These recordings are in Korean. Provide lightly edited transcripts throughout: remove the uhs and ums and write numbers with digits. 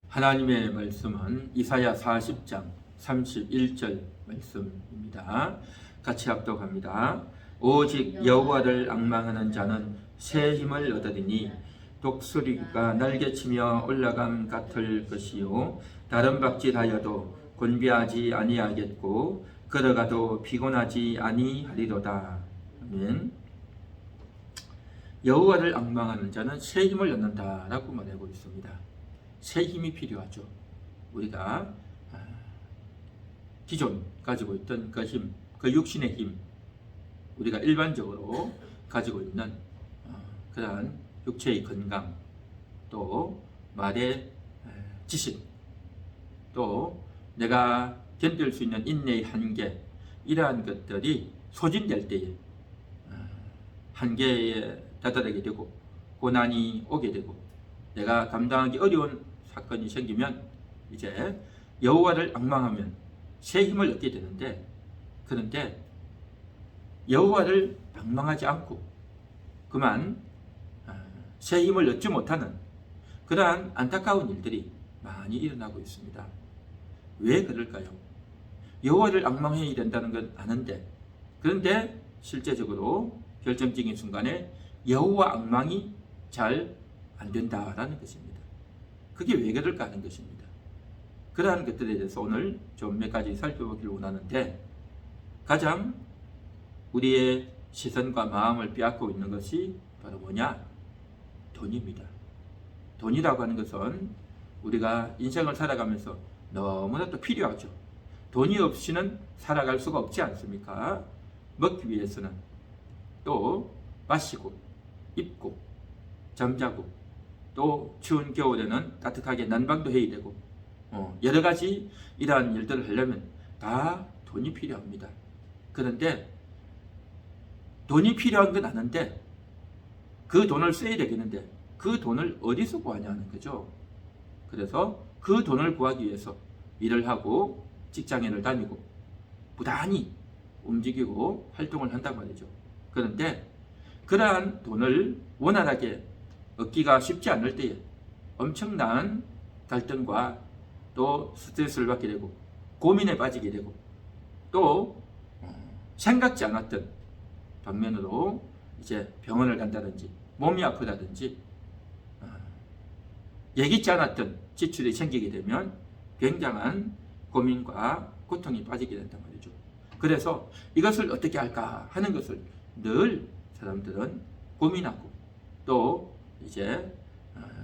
하나님의 말씀은 이사야 40장 31절 말씀입니다. 같이 합독합니다. 오직 여호와를 앙망하는 자는 새 힘을 얻으리니 독수리가 날개치며 올라감 같을 것이요 다른 박질하여도 곤비하지 아니하겠고 걸어가도 피곤하지 아니하리로다. 아멘. 여호와를 앙망하는 자는 새 힘을 얻는다라고 말하고 있습니다. 새 힘이 필요하죠. 우리가 기존 가지고 있던 그 힘, 그 육신의 힘, 우리가 일반적으로 가지고 있는 그러한 육체의 건강, 또 말의 지식, 또 내가 견딜 수 있는 인내의 한계, 이러한 것들이 소진될 때에 한계에 다다르게 되고 고난이 오게 되고 내가 감당하기 어려운 사건이 생기면 이제 여호와를 앙망하면 새 힘을 얻게 되는데, 그런데 여호와를 앙망하지 않고 그만 새 힘을 얻지 못하는 그러한 안타까운 일들이 많이 일어나고 있습니다. 왜 그럴까요? 여호와를 앙망해야 된다는 건 아는데, 그런데 실제적으로 결정적인 순간에 여호와 앙망이 잘 안 된다라는 것입니다. 그게 왜 그럴까 하는 것입니다. 그러한 것들에 대해서 오늘 좀 몇 가지 살펴보기를 원하는데, 가장 우리의 시선과 마음을 빼앗고 있는 것이 바로 뭐냐? 돈입니다. 돈이라고 하는 것은 우리가 인생을 살아가면서 너무나 또 필요하죠. 돈이 없이는 살아갈 수가 없지 않습니까? 먹기 위해서는 또 마시고 입고 잠자고 또 추운 겨울에는 따뜻하게 난방도 해야 되고 여러 가지 이러한 일들을 하려면 다 돈이 필요합니다. 그런데 돈이 필요한 건 아는데 그 돈을 써야 되겠는데 그 돈을 어디서 구하냐는 거죠. 그래서 그 돈을 구하기 위해서 일을 하고 직장인을 다니고 부단히 움직이고 활동을 한단 말이죠. 그런데 그러한 돈을 원활하게 얻기가 쉽지 않을 때에 엄청난 갈등과 또 스트레스를 받게 되고 고민에 빠지게 되고 또 생각지 않았던 방면으로 이제 병원을 간다든지 몸이 아프다든지 예기치 않았던 지출이 생기게 되면 굉장한 고민과 고통이 빠지게 된단 말이죠. 그래서 이것을 어떻게 할까 하는 것을 늘 사람들은 고민하고 또 이제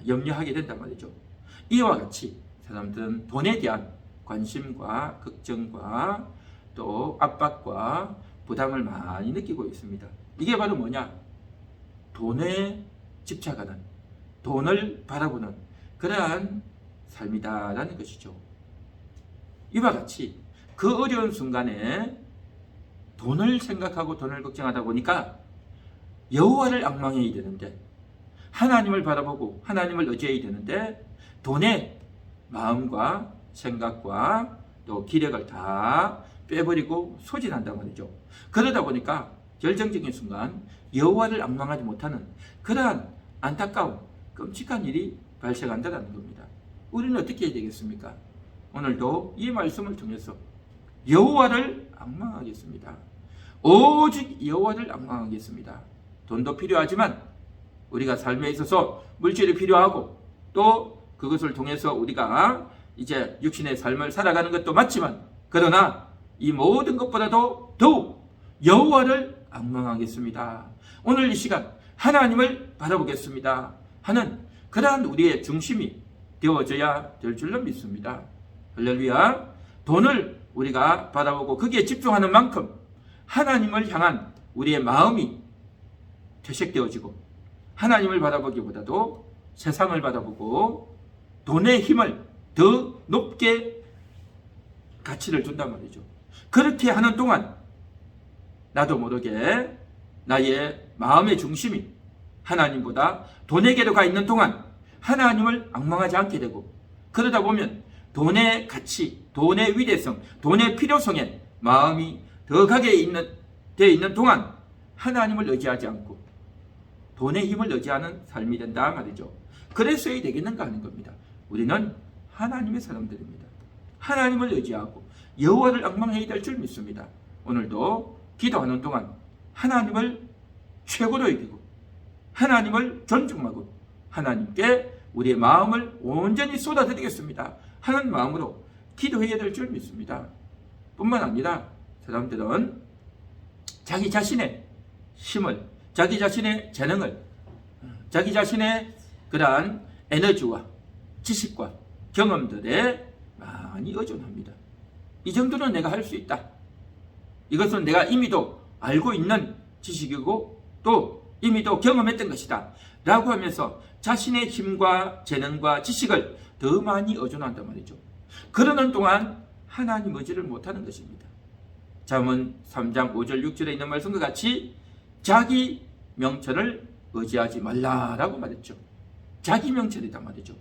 염려하게 된단 말이죠. 이와 같이 사람들은 돈에 대한 관심과 걱정과 또 압박과 부담을 많이 느끼고 있습니다. 이게 바로 뭐냐? 돈에 집착하는, 돈을 바라보는 그러한 삶이다라는 것이죠. 이와 같이 그 어려운 순간에 돈을 생각하고 돈을 걱정하다 보니까 여호와를 앙망해야 되는데, 하나님을 바라보고 하나님을 의지해야 되는데 돈에 마음과 생각과 또 기력을 다 빼버리고 소진한단 말이죠. 그러다 보니까 결정적인 순간 여호와를 앙망하지 못하는 그러한 안타까운 끔찍한 일이 발생한다는 겁니다. 우리는 어떻게 해야 되겠습니까? 오늘도 이 말씀을 통해서 여호와를 앙망하겠습니다. 오직 여호와를 앙망하겠습니다. 돈도 필요하지만 우리가 삶에 있어서 물질이 필요하고 또 그것을 통해서 우리가 이제 육신의 삶을 살아가는 것도 맞지만, 그러나 이 모든 것보다도 더욱 여호와를 앙망하겠습니다. 오늘 이 시간 하나님을 바라보겠습니다 하는 그러한 우리의 중심이 되어져야 될 줄로 믿습니다. 할렐루야. 돈을 우리가 바라보고 거기에 집중하는 만큼 하나님을 향한 우리의 마음이 퇴색되어지고 하나님을 바라보기보다도 세상을 바라보고 돈의 힘을 더 높게 가치를 준단 말이죠. 그렇게 하는 동안 나도 모르게 나의 마음의 중심이 하나님보다 돈에게로 가 있는 동안 하나님을 앙망하지 않게 되고, 그러다 보면 돈의 가치, 돈의 위대성, 돈의 필요성에 마음이 더 가게 되어 있는 동안 하나님을 의지하지 않고 돈의 힘을 의지하는 삶이 된다 말이죠. 그랬어야 되겠는가 하는 겁니다. 우리는 하나님의 사람들입니다. 하나님을 의지하고 여호와를 앙망해야 될 줄 믿습니다. 오늘도 기도하는 동안 하나님을 최고로 여기고 하나님을 존중하고 하나님께 우리의 마음을 온전히 쏟아드리겠습니다 하는 마음으로 기도해야 될 줄 믿습니다. 뿐만 아니라 사람들은 자기 자신의 힘을, 자기 자신의 재능을, 자기 자신의 그러한 에너지와 지식과 경험들에 많이 의존합니다. 이 정도는 내가 할 수 있다. 이것은 내가 이미도 알고 있는 지식이고 또 이미도 경험했던 것이다 라고 하면서 자신의 힘과 재능과 지식을 더 많이 의존한단 말이죠. 그러는 동안 하나님 의지를 못하는 것입니다. 잠언 3장 5절 6절에 있는 말씀과 같이 자기 명철을 의지하지 말라라고 말했죠. 자기 명철이다 말이죠.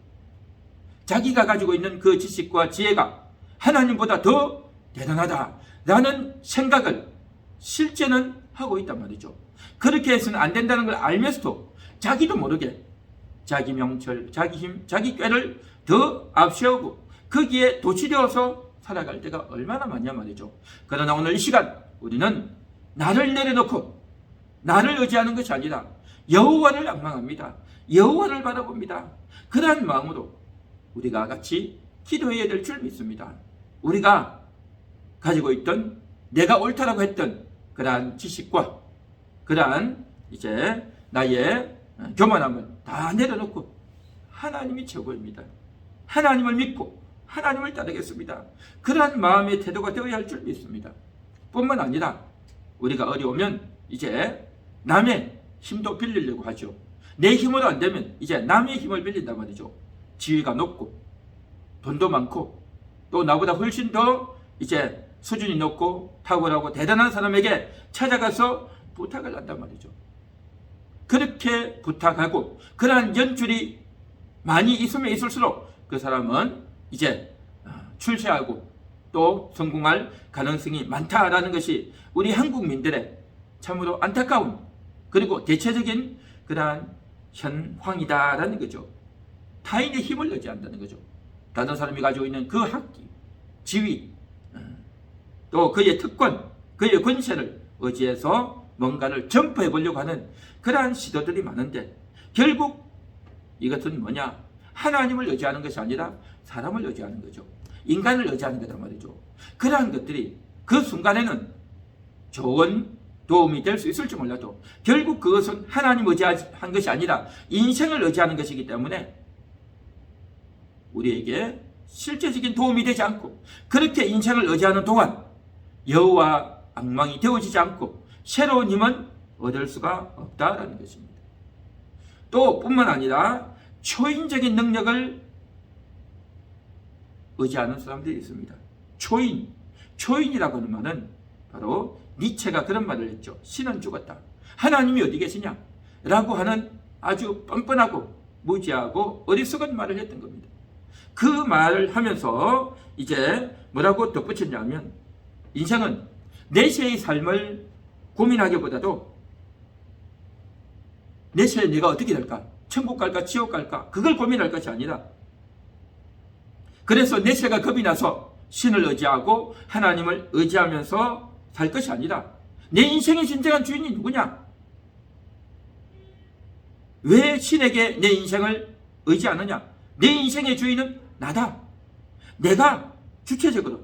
자기가 가지고 있는 그 지식과 지혜가 하나님보다 더 대단하다라는 생각을 실제는 하고 있단 말이죠. 그렇게 해서는 안 된다는 걸 알면서도 자기도 모르게 자기 명철, 자기 힘, 자기 꾀를 더 앞세우고 거기에 도취되어서 살아갈 때가 얼마나 많냐 말이죠. 그러나 오늘 이 시간 우리는 나를 내려놓고 나를 의지하는 것이 아니라 여호와를 앙망합니다. 여호와를 바라봅니다. 그러한 마음으로 우리가 같이 기도해야 될 줄 믿습니다. 우리가 가지고 있던 내가 옳다라고 했던 그러한 지식과 그러한 이제 나의 교만함을 다 내려놓고 하나님이 최고입니다. 하나님을 믿고 하나님을 따르겠습니다. 그러한 마음의 태도가 되어야 할 줄 믿습니다. 뿐만 아니라 우리가 어려우면 이제 남의 힘도 빌리려고 하죠. 내 힘으로 안 되면 이제 남의 힘을 빌린단 말이죠. 지위가 높고 돈도 많고 또 나보다 훨씬 더 이제 수준이 높고 탁월하고 대단한 사람에게 찾아가서 부탁을 한단 말이죠. 그렇게 부탁하고 그러한 연줄이 많이 있으면 있을수록 그 사람은 이제 출세하고 또 성공할 가능성이 많다라는 것이 우리 한국민들의 참으로 안타까운 그리고 대체적인 그러한 현황이다라는 거죠. 타인의 힘을 의지한다는 거죠. 다른 사람이 가지고 있는 그 학기, 지위, 또 그의 특권, 그의 권세를 의지해서 뭔가를 점프해 보려고 하는 그러한 시도들이 많은데 결국 이것은 뭐냐? 하나님을 의지하는 것이 아니라 사람을 의지하는 거죠. 인간을 의지하는 거란 말이죠. 그러한 것들이 그 순간에는 좋은 도움이 될 수 있을지 몰라도 결국 그것은 하나님 의지한 것이 아니라 인생을 의지하는 것이기 때문에 우리에게 실제적인 도움이 되지 않고 그렇게 인생을 의지하는 동안 여호와 앙망이 되어지지 않고 새로운 힘은 얻을 수가 없다라는 것입니다. 또 뿐만 아니라 초인적인 능력을 의지하는 사람들이 있습니다. 초인이라고 하는 말은 바로 니체가 그런 말을 했죠. 신은 죽었다. 하나님이 어디 계시냐? 라고 하는 아주 뻔뻔하고 무지하고 어리석은 말을 했던 겁니다. 그 말을 하면서 이제 뭐라고 덧붙였냐면 인생은 내세의 삶을 고민하기보다도 내세에 내가 어떻게 될까? 천국 갈까? 지옥 갈까? 그걸 고민할 것이 아니라 그래서 내세가 겁이 나서 신을 의지하고 하나님을 의지하면서 살 것이 아니라 내 인생의 진정한 주인이 누구냐? 왜 신에게 내 인생을 의지하느냐? 내 인생의 주인은 나다. 내가 주체적으로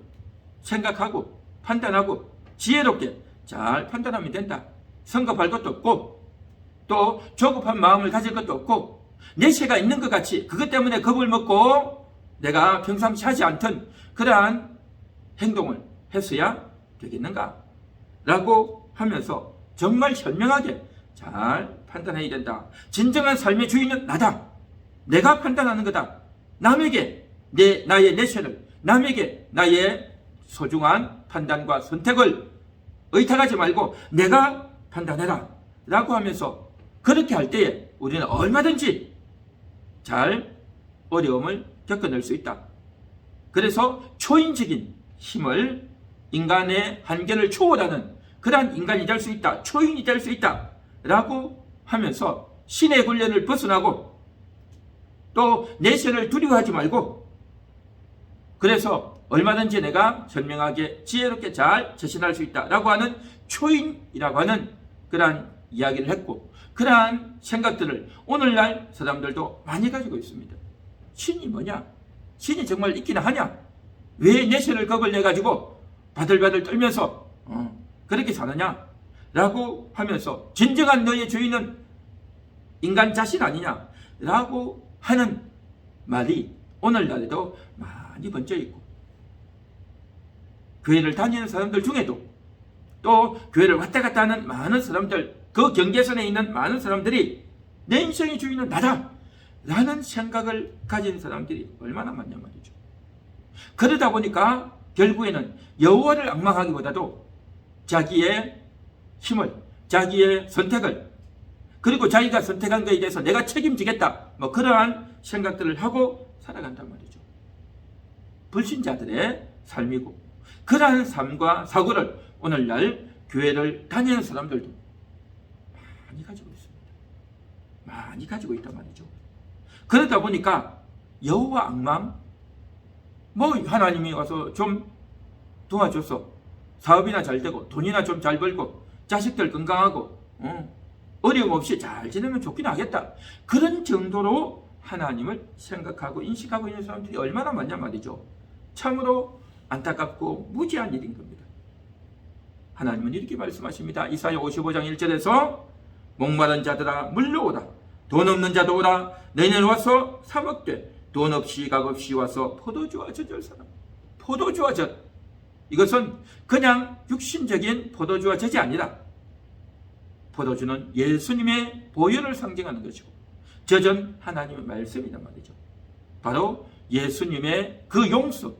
생각하고 판단하고 지혜롭게 잘 판단하면 된다. 성급할 것도 없고 또 조급한 마음을 가질 것도 없고 내세가 있는 것 같이 그것 때문에 겁을 먹고 내가 평상시 하지 않던 그러한 행동을 했어야 되겠는가? 라고 하면서 정말 현명하게 잘 판단해야 된다. 진정한 삶의 주인은 나다. 내가 판단하는 거다. 남에게 나의 내세를, 남에게 나의 소중한 판단과 선택을 의탁하지 말고 내가 판단해라. 라고 하면서 그렇게 할 때에 우리는 얼마든지 잘 어려움을 겪어낼 수 있다. 그래서 초인적인 힘을 인간의 한계를 초월하는 그러한 인간이 될 수 있다. 초인이 될 수 있다. 라고 하면서 신의 훈련을 벗어나고 또 내세를 두려워하지 말고 그래서 얼마든지 내가 현명하게 지혜롭게 잘 재신할 수 있다라고 하는 초인이라고 하는 그러한 이야기를 했고, 그러한 생각들을 오늘날 사람들도 많이 가지고 있습니다. 신이 뭐냐? 신이 정말 있기는 하냐? 왜 내세를 겁을 내가지고 바들바들 떨면서 그렇게 사느냐? 라고 하면서 진정한 너의 주인은 인간 자신 아니냐? 라고 하는 말이 오늘날에도 많이 번져 있고, 교회를 다니는 사람들 중에도 또 교회를 왔다 갔다 하는 많은 사람들, 그 경계선에 있는 많은 사람들이 내 인생의 주인은 나다 라는 생각을 가진 사람들이 얼마나 많냐 말이죠. 그러다 보니까 결국에는 여호와를 앙망하기보다도 자기의 힘을, 자기의 선택을, 그리고 자기가 선택한 것에 대해서 내가 책임지겠다, 뭐 그러한 생각들을 하고 살아간단 말이죠. 불신자들의 삶이고, 그러한 삶과 사고를 오늘날 교회를 다니는 사람들도 많이 가지고 있습니다. 많이 가지고 있단 말이죠. 그러다 보니까 여호와 앙망, 뭐 하나님이 와서 좀 도와줘서 사업이나 잘 되고 돈이나 좀 잘 벌고 자식들 건강하고 어려움 없이 잘 지내면 좋긴 하겠다, 그런 정도로 하나님을 생각하고 인식하고 있는 사람들이 얼마나 많냐 말이죠. 참으로 안타깝고 무지한 일인 겁니다. 하나님은 이렇게 말씀하십니다. 이사야 55장 1절에서 목마른 자들아 물러오라, 돈 없는 자도 오라, 내년 와서 사 먹되 돈 없이 각 없이 와서 포도주와 젖을 사람. 포도주와 젖, 이것은 그냥 육신적인 포도주와 젖이 아니라, 포도주는 예수님의 보혈을 상징하는 것이고 젖은 하나님의 말씀이란 말이죠. 바로 예수님의 그 용서,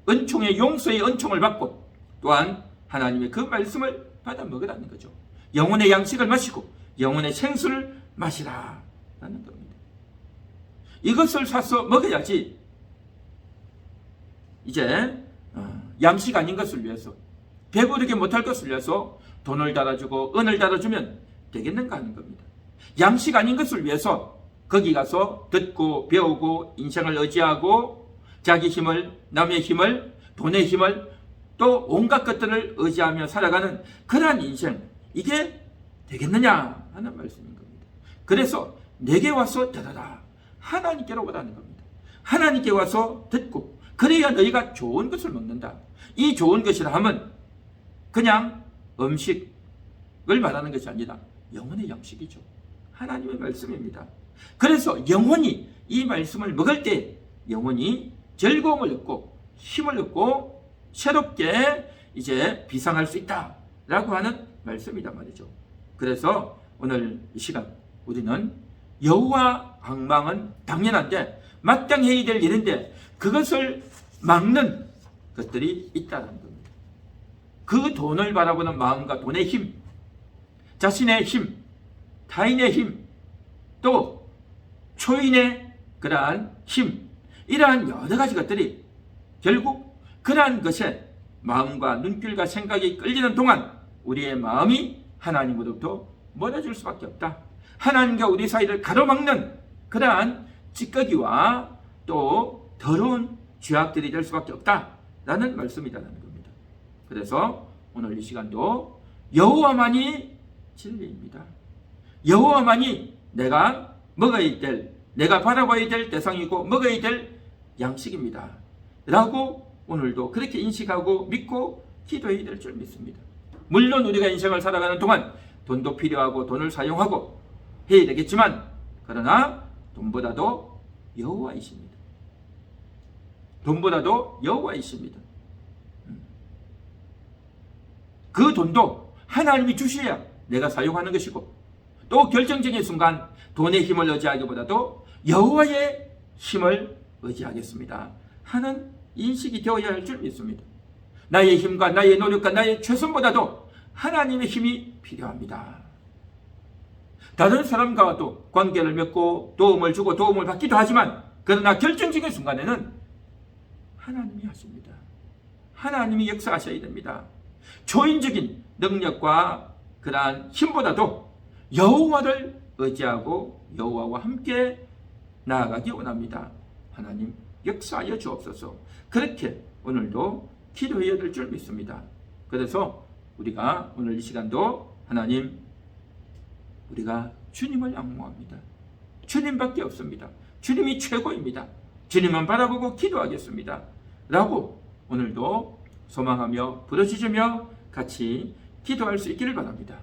은총의 용서의 은총을 받고 또한 하나님의 그 말씀을 받아 먹으라는 거죠. 영혼의 양식을 마시고 영혼의 생수를 마시라 라는 겁니다. 이것을 사서 먹어야지 이제 양식 아닌 것을 위해서, 배부르게 못할 것을 위해서 돈을 달아주고 은을 달아주면 되겠는가 하는 겁니다. 양식 아닌 것을 위해서 거기 가서 듣고 배우고 인생을 의지하고 자기 힘을, 남의 힘을, 돈의 힘을, 또 온갖 것들을 의지하며 살아가는 그러한 인생, 이게 되겠느냐 하는 말씀인 겁니다. 그래서 내게 와서 들어라, 하나님께로 오라는 겁니다. 하나님께 와서 듣고, 그래야 너희가 좋은 것을 먹는다. 이 좋은 것이라 하면 그냥 음식을 말하는 것이 아니라 영혼의 양식이죠. 하나님의 말씀입니다. 그래서 영혼이 이 말씀을 먹을 때 영혼이 즐거움을 얻고 힘을 얻고 새롭게 이제 비상할 수 있다라고 하는 말씀이란 말이죠. 그래서 오늘 이 시간 우리는 여호와 앙망은 당연한데 마땅해야 될 일인데 그것을 막는 것들이 있다는 겁니다. 그 돈을 바라보는 마음과 돈의 힘, 자신의 힘, 타인의 힘, 또 초인의 그러한 힘, 이러한 여러 가지 것들이 결국 그러한 것에 마음과 눈길과 생각이 끌리는 동안 우리의 마음이 하나님으로부터 멀어질 수밖에 없다. 하나님과 우리 사이를 가로막는 그러한 찌꺼기와 또 더러운 죄악들이 될 수밖에 없다라는 말씀이라는 겁니다. 그래서 오늘 이 시간도 여호와만이 진리입니다. 여호와만이 내가 먹어야 될, 내가 바라봐야 될 대상이고 먹어야 될 양식입니다 라고 오늘도 그렇게 인식하고 믿고 기도해야 될 줄 믿습니다. 물론 우리가 인생을 살아가는 동안 돈도 필요하고 돈을 사용하고 해야 되겠지만, 그러나 돈보다도 여호와이십니다. 돈보다도 여호와이십니다. 그 돈도 하나님이 주셔야 내가 사용하는 것이고, 또 결정적인 순간 돈의 힘을 의지하기보다도 여호와의 힘을 의지하겠습니다 하는 인식이 되어야 할 줄 믿습니다. 나의 힘과 나의 노력과 나의 최선보다도 하나님의 힘이 필요합니다. 다른 사람과도 관계를 맺고 도움을 주고 도움을 받기도 하지만, 그러나 결정적인 순간에는 하나님이 하십니다. 하나님이 역사하셔야 됩니다. 초인적인 능력과 그러한 힘보다도 여호와를 의지하고 여호와와 함께 나아가기 원합니다. 하나님 역사하여 주옵소서. 그렇게 오늘도 기도해야 될 줄 믿습니다. 그래서 우리가 오늘 이 시간도 하나님, 우리가 주님을仰望합니다. 주님밖에 없습니다. 주님이 최고입니다. 주님만 바라보고 기도하겠습니다. 라고 오늘도 소망하며 부르짖으며 같이 기도할 수 있기를 바랍니다.